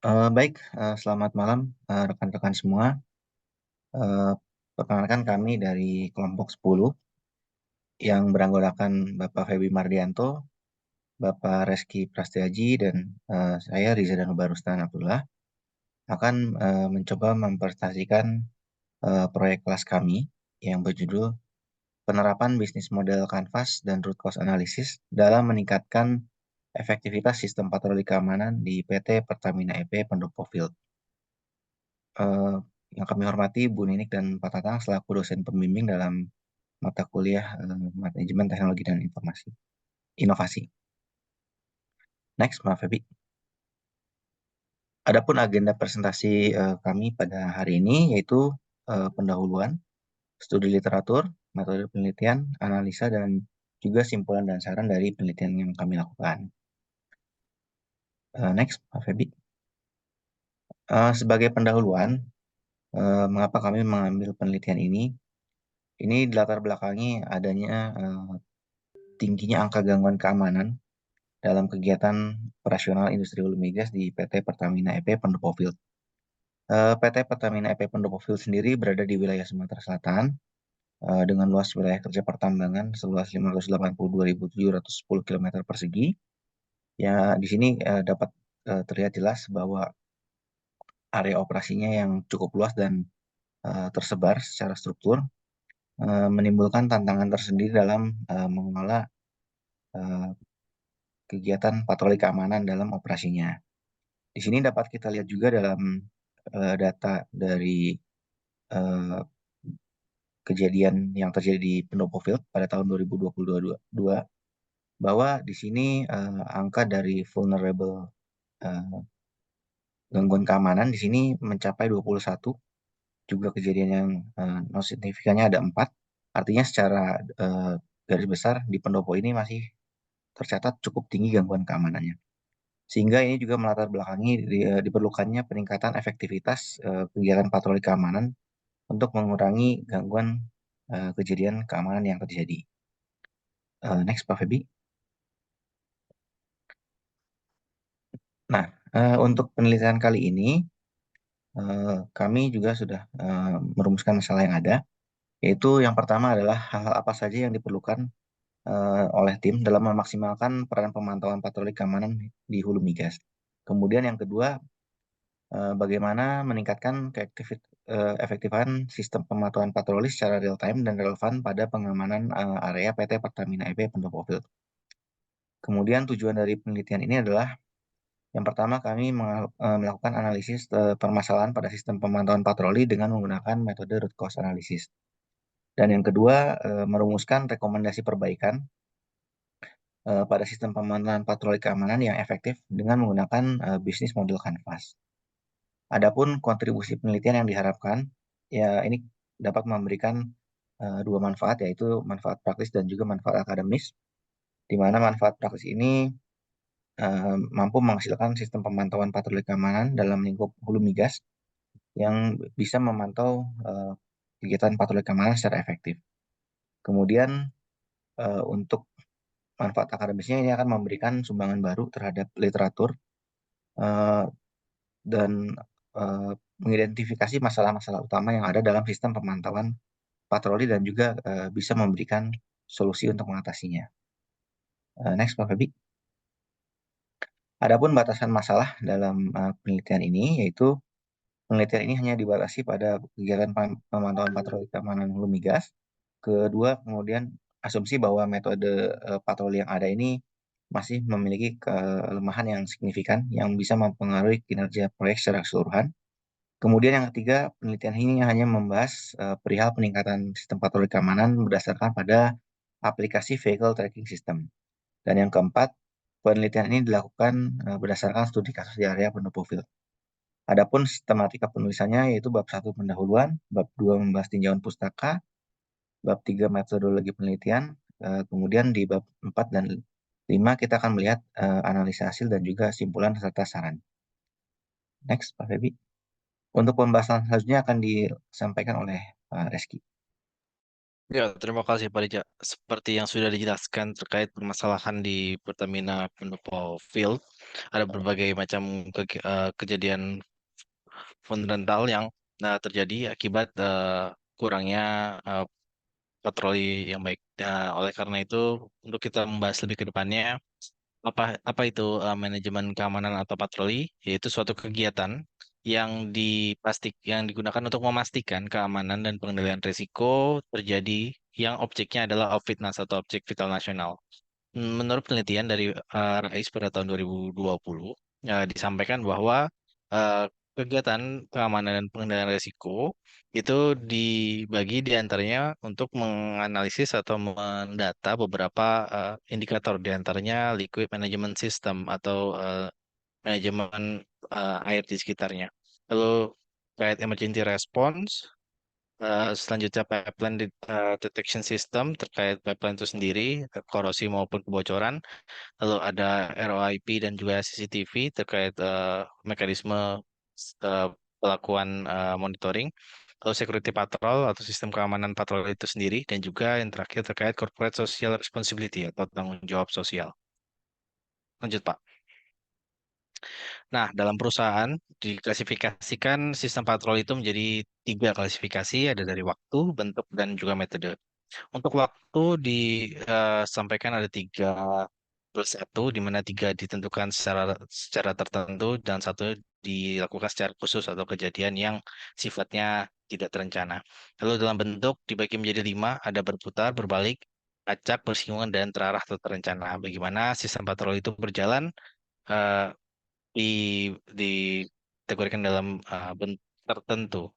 Baik, selamat malam, rekan-rekan semua. Eee, Perkenalkan kami dari kelompok 10 yang beranggotakan Bapak Feby Mardianto, Bapak Reski Prastiaji, dan saya Riza Danuba Rustan Abdullah akan mencoba mempresentasikan proyek kelas kami yang berjudul Penerapan Bisnis Model Canvas dan Root Cause Analysis dalam meningkatkan efektivitas sistem patroli keamanan di PT Pertamina EP Pendopo Field. eh, yang kami hormati Bu Ninik dan Pak Tatang selaku dosen pembimbing dalam mata kuliah Manajemen Teknologi dan Informasi Inovasi. Next, Mbak Febi. Adapun agenda presentasi kami pada hari ini yaitu pendahuluan, studi literatur, metode penelitian, analisa, dan juga simpulan dan saran dari penelitian yang kami lakukan. Next, Mbak Febi. Sebagai pendahuluan, mengapa kami mengambil penelitian ini? Ini dilatar belakangi adanya tingginya angka gangguan keamanan dalam kegiatan operasional industri hulu migas di PT Pertamina EP Pendopo Field. PT Pertamina EP Pendopo Field sendiri berada di wilayah Sumatera Selatan dengan luas wilayah kerja pertambangan seluas 582.710 km persegi. Ya, di sini dapat terlihat jelas bahwa area operasinya yang cukup luas dan tersebar secara struktur menimbulkan tantangan tersendiri dalam mengelola uh, kegiatan patroli keamanan dalam operasinya. Di sini dapat kita lihat juga dalam data dari uh, kejadian yang terjadi di Pendopo Field pada tahun 2022 bahwa di sini angka dari vulnerable uh, gangguan keamanan di sini mencapai 21, juga kejadian yang non signifikannya ada 4. Artinya secara garis besar di Pendopo ini masih tercatat cukup tinggi gangguan keamanannya. Sehingga ini juga melatar belakangi diperlukannya peningkatan efektivitas kegiatan patroli keamanan untuk mengurangi gangguan kejadian keamanan yang terjadi. Next, Pak Febi. Nah, untuk penelitian kali ini, kami juga sudah merumuskan masalah yang ada, yaitu yang pertama adalah hal-hal apa saja yang diperlukan oleh tim dalam memaksimalkan peran pemantauan patroli keamanan di hulu migas. Kemudian yang kedua, bagaimana meningkatkan efektifan sistem pemantauan patroli secara real time dan relevan pada pengamanan area PT Pertamina EP Pendopo Field. Kemudian tujuan dari penelitian ini adalah yang pertama kami melakukan analisis permasalahan pada sistem pemantauan patroli dengan menggunakan metode root cause analysis. Dan yang kedua, merumuskan rekomendasi perbaikan pada sistem pemantauan patroli keamanan yang efektif dengan menggunakan bisnis model Canvas. Adapun kontribusi penelitian yang diharapkan, ya ini dapat memberikan dua manfaat, yaitu manfaat praktis dan juga manfaat akademis, di mana manfaat praktis ini mampu menghasilkan sistem pemantauan patroli keamanan dalam lingkup hulu migas yang bisa memantau kegiatan patroli keamanan secara efektif. Kemudian untuk manfaat akademisnya ini akan memberikan sumbangan baru terhadap literatur uh, dan mengidentifikasi masalah-masalah utama yang ada dalam sistem pemantauan patroli dan juga bisa memberikan solusi untuk mengatasinya. Next, Pak Febi. Adapun batasan masalah dalam penelitian ini yaitu penelitian ini hanya dibatasi pada kegiatan pemantauan patroli keamanan hulu migas. Kedua, kemudian asumsi bahwa metode patroli yang ada ini masih memiliki kelemahan yang signifikan yang bisa mempengaruhi kinerja proyek secara keseluruhan. Kemudian yang ketiga, penelitian ini hanya membahas perihal peningkatan sistem patroli keamanan berdasarkan pada aplikasi Vehicle Tracking System. Dan yang keempat, penelitian ini dilakukan berdasarkan studi kasus di area Pendopo Field. Adapun sistematika penulisannya yaitu bab 1 pendahuluan, bab 2 membahas tinjauan pustaka, bab 3 metodologi penelitian, kemudian di bab 4 dan 5 kita akan melihat analisa hasil dan juga simpulan serta saran. Next, Pak Febi. Untuk pembahasan selanjutnya akan disampaikan oleh Pak Reski. Ya, terima kasih Pak Rija. Seperti yang sudah dijelaskan terkait permasalahan di Pertamina Pendopo Field, Ada berbagai macam kejadian fundamental yang terjadi akibat kurangnya eh, patroli yang baik. Oleh karena itu, untuk kita membahas lebih ke depannya, apa itu manajemen keamanan atau patroli? Yaitu suatu kegiatan yang digunakan untuk memastikan keamanan dan pengendalian risiko terjadi yang objeknya adalah fitness atau objek vital nasional. Menurut penelitian dari RAIS pada tahun 2020, disampaikan bahwa eh, kegiatan keamanan dan pengendalian risiko itu dibagi di antaranya untuk menganalisis atau mendata beberapa indikator, di antaranya liquid management system atau manajemen air di sekitarnya. Lalu terkait emergency response, selanjutnya detection system terkait pipeline itu sendiri, korosi maupun kebocoran. Lalu ada ROIP dan juga CCTV terkait mekanisme eh, pelakuan monitoring. Lalu security patrol atau sistem keamanan patroli itu sendiri. Dan juga yang terakhir terkait corporate social responsibility atau tanggung jawab sosial. Lanjut, Pak. Nah, dalam perusahaan diklasifikasikan sistem patroli itu menjadi tiga klasifikasi, ada dari waktu, bentuk, dan juga metode. Untuk waktu disampaikan ada 3+1, di mana tiga ditentukan secara tertentu dan satu dilakukan secara khusus atau kejadian yang sifatnya tidak terencana. Lalu dalam bentuk dibagi menjadi 5, ada berputar, berbalik, acak, bersinggungan, dan terarah atau terencana. Bagaimana sistem patroli itu berjalan eh, di dikategorikan dalam bentuk tertentu.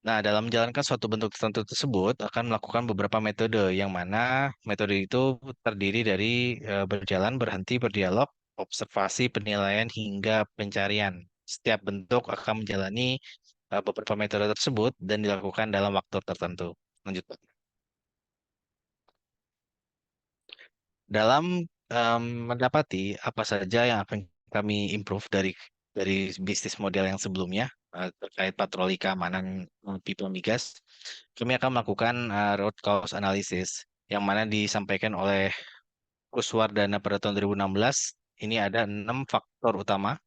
Nah, dalam menjalankan suatu bentuk tertentu tersebut akan melakukan beberapa metode, yang mana metode itu terdiri dari berjalan, berhenti, berdialog, observasi, penilaian, hingga pencarian. Setiap bentuk akan menjalani beberapa metode tersebut dan dilakukan dalam waktu tertentu. Lanjut, Pak. Dalam mendapati apa saja yang akan kami improve dari bisnis model yang sebelumnya terkait patroli keamanan pipa migas, kami akan melakukan root cause analysis yang mana disampaikan oleh Kuswardana pada tahun 2016. Ini ada 6 faktor utama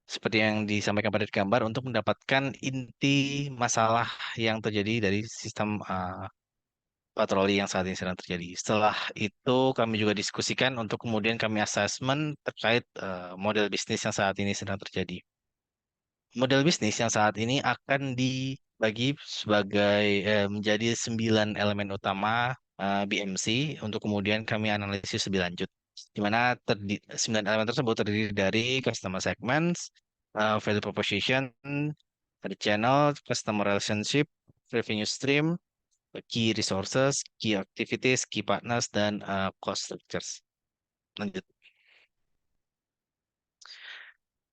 seperti yang disampaikan pada gambar untuk mendapatkan inti masalah yang terjadi dari sistem patroli yang saat ini sedang terjadi. Setelah itu kami juga diskusikan untuk kemudian kami assessment terkait model bisnis yang saat ini sedang terjadi. Model bisnis yang saat ini akan dibagi sebagai menjadi 9 elemen utama BMC untuk kemudian kami analisis lebih lanjut. Di mana 9 elemen tersebut terdiri dari customer segments, value proposition, ada channel, customer relationship, revenue stream, key resources, key activities, key partners, dan cost structures. Lanjut.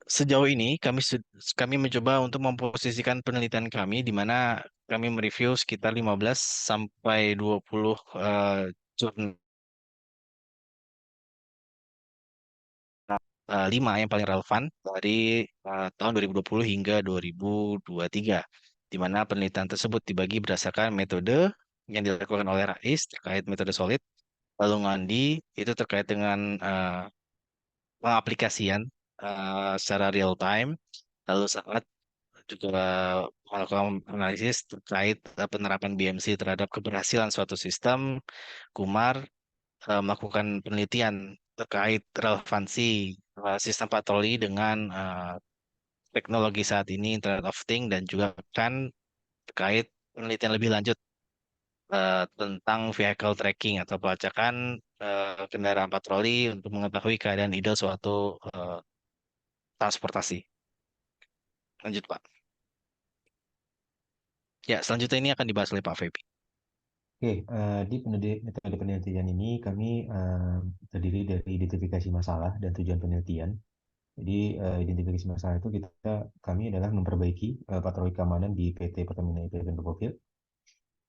Sejauh ini kami mencoba untuk memposisikan penelitian kami di mana kami mereview sekitar 15 sampai 20 jurnal, 5 yang paling relevan dari tahun 2020 hingga 2023, di mana penelitian tersebut dibagi berdasarkan metode yang dilakukan oleh RAIS terkait metode solid, lalu Ngandi itu terkait dengan pengaplikasian secara real time, lalu saat juga melakukan analisis terkait penerapan BMC terhadap keberhasilan suatu sistem. Kumar melakukan penelitian terkait relevansi sistem patroli dengan teknologi saat ini, Internet of Things, dan juga kan terkait penelitian lebih lanjut tentang vehicle tracking atau pelacakan kendaraan patroli untuk mengetahui keadaan ideal suatu transportasi. Lanjut, Pak. Ya, selanjutnya ini akan dibahas oleh Pak Feby. Oke, di metode penelitian ini kami terdiri dari identifikasi masalah dan tujuan penelitian. Jadi identifikasi masalah itu kami adalah memperbaiki patroli keamanan di PT Pertamina IP dan Bukopil.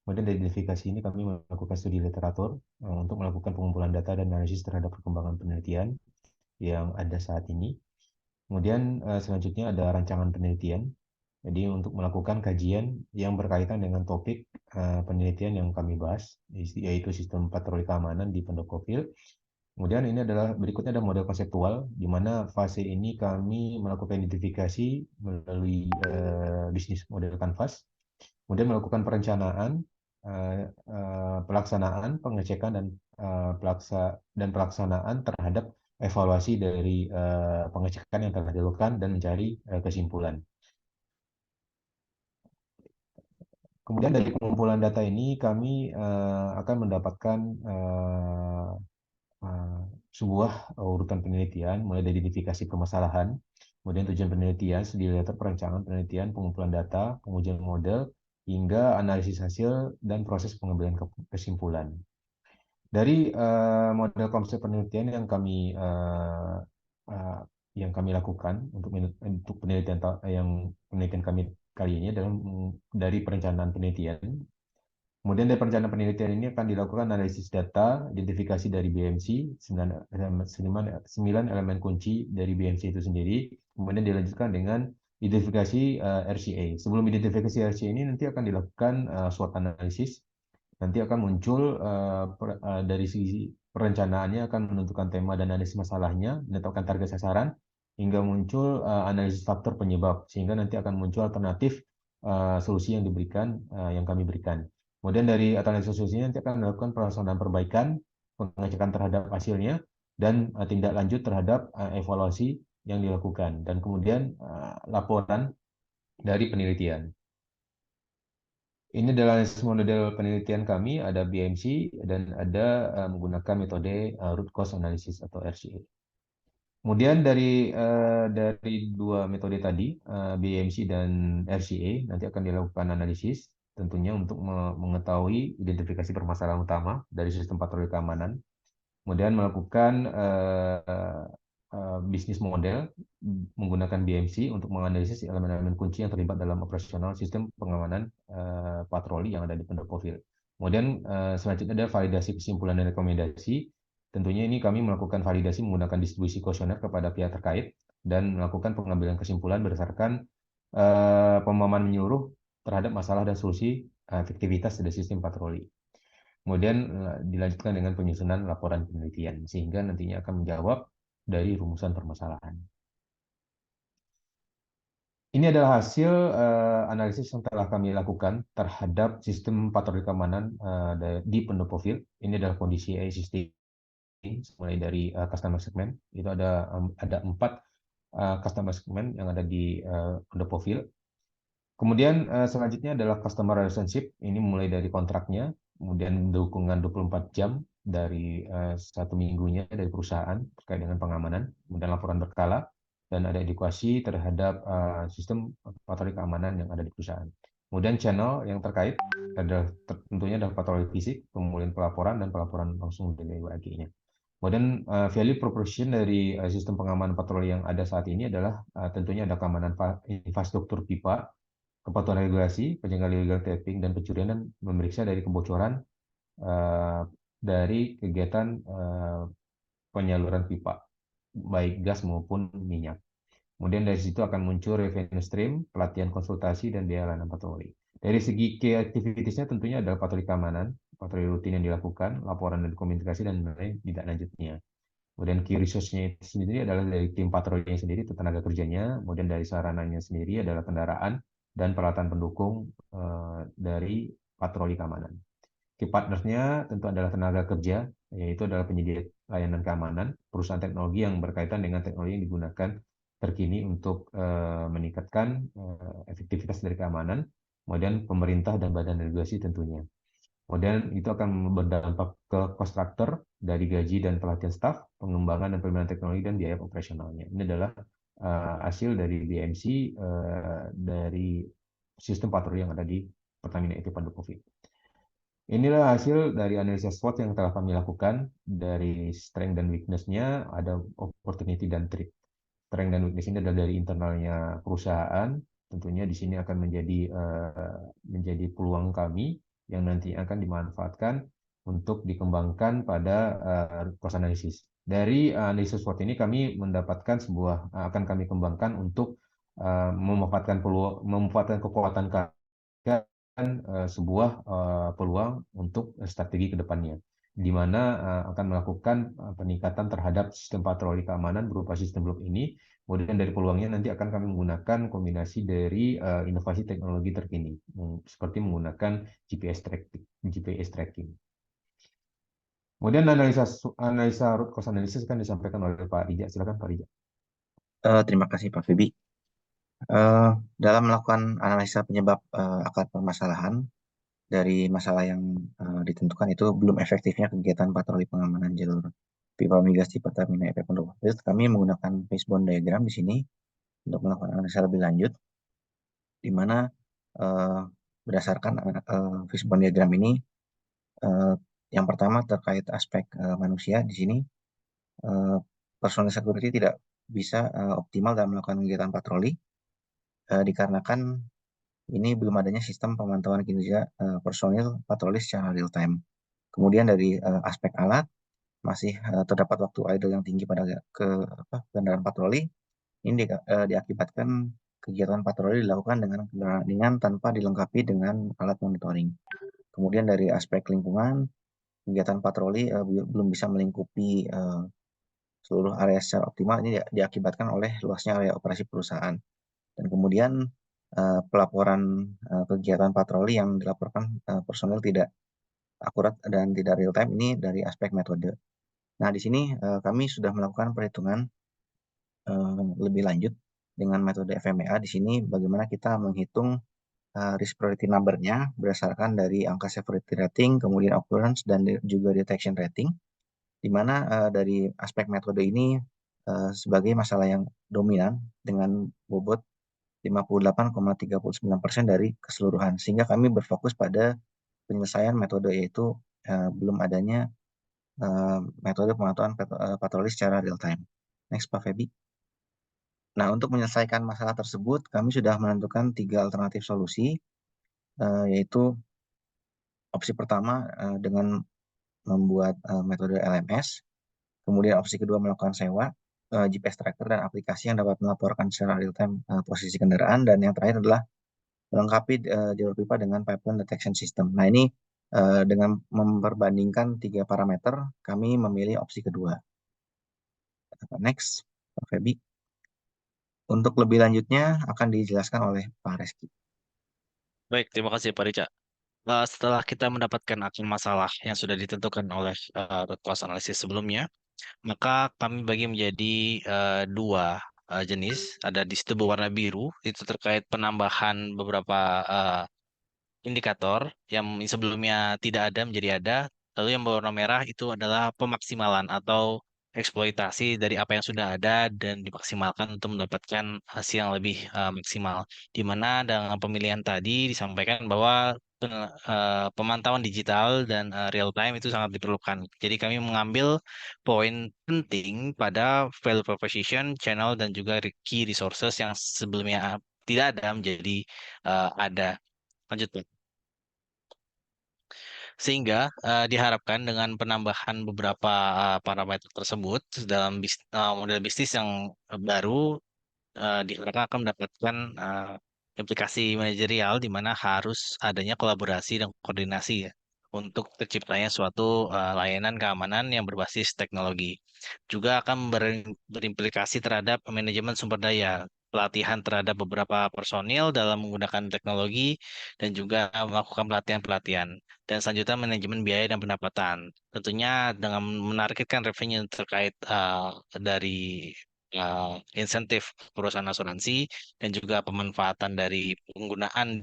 Kemudian dari identifikasi ini kami melakukan studi literatur untuk melakukan pengumpulan data dan analisis terhadap perkembangan penelitian yang ada saat ini. Kemudian selanjutnya ada rancangan penelitian. Jadi untuk melakukan kajian yang berkaitan dengan topik penelitian yang kami bahas, yaitu sistem patroli keamanan di Pondok Kopil. Kemudian ini adalah berikutnya ada model konseptual, di mana fase ini kami melakukan identifikasi melalui bisnis model kanvas, kemudian melakukan perencanaan, pelaksanaan, pengecekan dan pelaksanaan terhadap evaluasi dari pengecekan yang telah dilakukan dan mencari kesimpulan. Kemudian dari pengumpulan data ini kami akan mendapatkan eh, sebuah urutan penelitian mulai dari identifikasi permasalahan, kemudian tujuan penelitian, studi letter, perencanaan penelitian, pengumpulan data, pengujian model, hingga analisis hasil dan proses pengambilan kesimpulan. Dari model konsep penelitian yang kami lakukan untuk penelitian kami kali ini adalah dari perencanaan penelitian. Kemudian dari perencanaan penelitian ini akan dilakukan analisis data, identifikasi dari BMC, 9 elemen kunci dari BMC itu sendiri, kemudian dilanjutkan dengan identifikasi RCA. Sebelum identifikasi RCA ini nanti akan dilakukan SWOT analisis, nanti akan muncul dari sisi perencanaannya akan menentukan tema dan analisis masalahnya, menetapkan target sasaran, hingga muncul analisis faktor penyebab, sehingga nanti akan muncul alternatif solusi yang kami berikan. Kemudian dari analisis solusinya nanti akan melakukan pelaksanaan perbaikan, pengecekan terhadap hasilnya, dan tindak lanjut terhadap evaluasi yang dilakukan. Dan kemudian laporan dari penelitian. Ini adalah model penelitian kami, ada BMC dan ada menggunakan metode root cause analysis atau RCA. Kemudian dari dua metode tadi, BMC dan RCA, nanti akan dilakukan analisis tentunya untuk mengetahui identifikasi permasalahan utama dari sistem patroli keamanan, kemudian melakukan bisnis model menggunakan BMC untuk menganalisis elemen-elemen kunci yang terlibat dalam operasional sistem pengamanan patroli yang ada di Pendopo Field. Kemudian selanjutnya ada validasi kesimpulan dan rekomendasi. Tentunya ini kami melakukan validasi menggunakan distribusi kuesioner kepada pihak terkait dan melakukan pengambilan kesimpulan berdasarkan pemahaman menyeluruh terhadap masalah dan solusi efektivitas dari sistem patroli. Kemudian dilanjutkan dengan penyusunan laporan penelitian sehingga nantinya akan menjawab dari rumusan permasalahan. Ini adalah hasil analisis yang telah kami lakukan terhadap sistem patroli keamanan di Pendopo Field. Ini adalah kondisi existing mulai dari customer segment. Itu ada 4 customer segment yang ada di Pendopo Field. Kemudian selanjutnya adalah customer relationship. Ini mulai dari kontraknya, kemudian dukungan 24 jam dari 1 minggunya dari perusahaan terkait dengan pengamanan, kemudian laporan berkala, dan ada edukasi terhadap sistem patroli keamanan yang ada di perusahaan. Kemudian channel yang terkait adalah tentunya adalah patroli fisik, kemudian pelaporan dan pelaporan langsung dari WAG-nya. Kemudian value proposition dari sistem pengamanan patroli yang ada saat ini adalah tentunya ada keamanan infrastruktur pipa, kepatuhan regulasi, pencegahan illegal tapping dan pencurian, dan memeriksa dari kebocoran dari kegiatan penyaluran pipa, baik gas maupun minyak. Kemudian dari situ akan muncul revenue stream, pelatihan konsultasi, dan biaya layanan patroli. Dari segi key activitiesnya tentunya adalah patroli keamanan, patroli rutin yang dilakukan, laporan dan komunikasi, dan lain tidak lanjutnya. Kemudian key resource-nya itu sendiri adalah dari tim patrolinya sendiri, itu tenaga kerjanya, kemudian dari sarananya sendiri adalah kendaraan, dan peralatan pendukung dari patroli keamanan. Key partners-nya tentu adalah tenaga kerja, yaitu adalah penyedia layanan keamanan, perusahaan teknologi yang berkaitan dengan teknologi yang digunakan terkini untuk meningkatkan efektivitas dari keamanan, kemudian pemerintah dan badan regulasi tentunya. Kemudian itu akan berdampak ke cost structure dari gaji dan pelatihan staf, pengembangan dan pembinaan teknologi, dan biaya operasionalnya. Ini adalah hasil dari BMC dari sistem patroli yang ada di Pertamina EP Pendopo Field. Inilah hasil dari analisis SWOT yang telah kami lakukan. Dari strength dan weakness-nya, ada opportunity dan threat. Strength dan weakness ini adalah dari internalnya perusahaan. Tentunya di sini akan menjadi peluang kami yang nanti akan dimanfaatkan untuk dikembangkan pada cost analysis. Dari analisis SWOT ini kami mendapatkan akan kami kembangkan untuk memanfaatkan kekuatan kami sebuah peluang untuk strategi ke depannya. di mana akan melakukan peningkatan terhadap sistem patroli keamanan berupa sistem blok ini. Kemudian dari peluangnya nanti akan kami menggunakan kombinasi dari inovasi teknologi terkini, seperti menggunakan GPS tracking. Kemudian analisa root cause analysis akan disampaikan oleh Pak Rija. Silakan Pak Rija. Terima kasih Pak Febi. Dalam melakukan analisa penyebab akar permasalahan dari masalah yang ditentukan itu belum efektifnya kegiatan patroli pengamanan jalur pipa migas di Pertamina EP Pondok Gede, kami menggunakan fishbone diagram di sini untuk melakukan analisa lebih lanjut, di mana uh, berdasarkan fishbone diagram ini, uh, yang pertama terkait aspek manusia di sini, uh, personil security tidak bisa optimal dalam melakukan kegiatan patroli, dikarenakan ini belum adanya sistem pemantauan kinerja personil patroli secara real time. Kemudian dari aspek alat, masih terdapat waktu idle yang tinggi pada kendaraan patroli. Ini diakibatkan kegiatan patroli dilakukan dengan kendaraan ringan tanpa dilengkapi dengan alat monitoring. Kemudian dari aspek lingkungan, kegiatan patroli belum bisa melingkupi seluruh area secara optimal. Ini diakibatkan oleh luasnya area operasi perusahaan. Dan kemudian pelaporan kegiatan patroli yang dilaporkan personil tidak akurat dan tidak real time ini dari aspek metode. Nah, di sini kami sudah melakukan perhitungan lebih lanjut dengan metode FMEA. Di sini bagaimana kita menghitung risk priority number-nya berdasarkan dari angka severity rating, kemudian occurrence, dan juga detection rating, di mana dari aspek metode ini sebagai masalah yang dominan dengan bobot 58,39% dari keseluruhan. Sehingga kami berfokus pada penyelesaian metode, yaitu belum adanya metode pemantauan patroli secara real time. Next, Pak Febi. Nah, untuk menyelesaikan masalah tersebut, kami sudah menentukan 3 alternatif solusi, yaitu opsi pertama dengan membuat metode LMS, kemudian opsi kedua melakukan sewa GPS tracker dan aplikasi yang dapat melaporkan secara real time posisi kendaraan, dan yang terakhir adalah melengkapi jalur pipa dengan pipeline detection system. Nah, ini dengan memperbandingkan 3 parameter, kami memilih opsi kedua. Next, Pak Febi. Untuk lebih lanjutnya akan dijelaskan oleh Pak Reski. Baik, terima kasih Pak Rica. Setelah kita mendapatkan akar masalah yang sudah ditentukan oleh root cause analysis sebelumnya, maka kami bagi menjadi dua jenis. Ada di situ berwarna biru, itu terkait penambahan beberapa indikator yang sebelumnya tidak ada menjadi ada. Lalu yang berwarna merah itu adalah pemaksimalan atau eksploitasi dari apa yang sudah ada dan dimaksimalkan untuk mendapatkan hasil yang lebih maksimal. Di mana dengan pemilihan tadi disampaikan bahwa pemantauan digital dan real time itu sangat diperlukan. Jadi kami mengambil poin penting pada value proposition, channel, dan juga key resources yang sebelumnya tidak ada menjadi ada. Lanjut, Pak. Sehingga diharapkan dengan penambahan beberapa parameter tersebut dalam model bisnis yang baru, diharapkan akan mendapatkan implikasi manajerial di mana harus adanya kolaborasi dan koordinasi ya untuk terciptanya suatu layanan keamanan yang berbasis teknologi. Juga akan berimplikasi terhadap manajemen sumber daya, pelatihan terhadap beberapa personil dalam menggunakan teknologi, dan juga melakukan pelatihan-pelatihan. Dan selanjutnya manajemen biaya dan pendapatan. Tentunya dengan menargetkan revenue terkait dari insentif perusahaan asuransi dan juga pemanfaatan dari penggunaan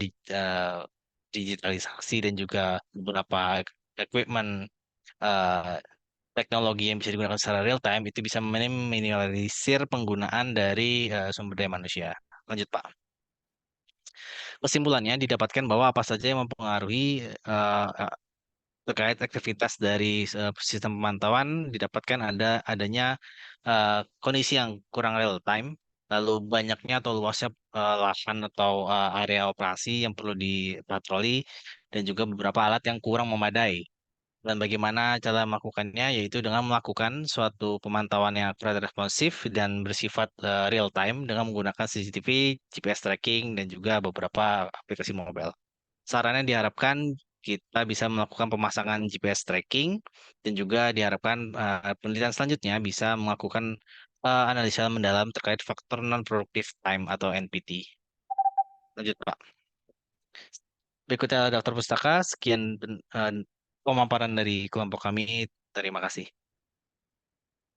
digitalisasi dan juga beberapa equipment eh, teknologi yang bisa digunakan secara real time itu bisa meminimalisir penggunaan dari sumber daya manusia. Lanjut, Pak. Kesimpulannya didapatkan bahwa apa saja yang mempengaruhi terkait aktivitas dari sistem pemantauan didapatkan adanya kondisi yang kurang real time, lalu banyaknya atau luasnya lahan atau area operasi yang perlu dipatroli, dan juga beberapa alat yang kurang memadai. Dan bagaimana cara melakukannya, yaitu dengan melakukan suatu pemantauan yang akurat dan responsif dan bersifat real time dengan menggunakan CCTV, GPS tracking, dan juga beberapa aplikasi mobile. Sarannya diharapkan kita bisa melakukan pemasangan GPS tracking dan juga diharapkan penelitian selanjutnya bisa melakukan analisa mendalam terkait faktor non-productive time atau NPT. Lanjut, Pak. Berikutnya daftar pustaka. Sekian pemaparan dari kelompok kami. Terima kasih.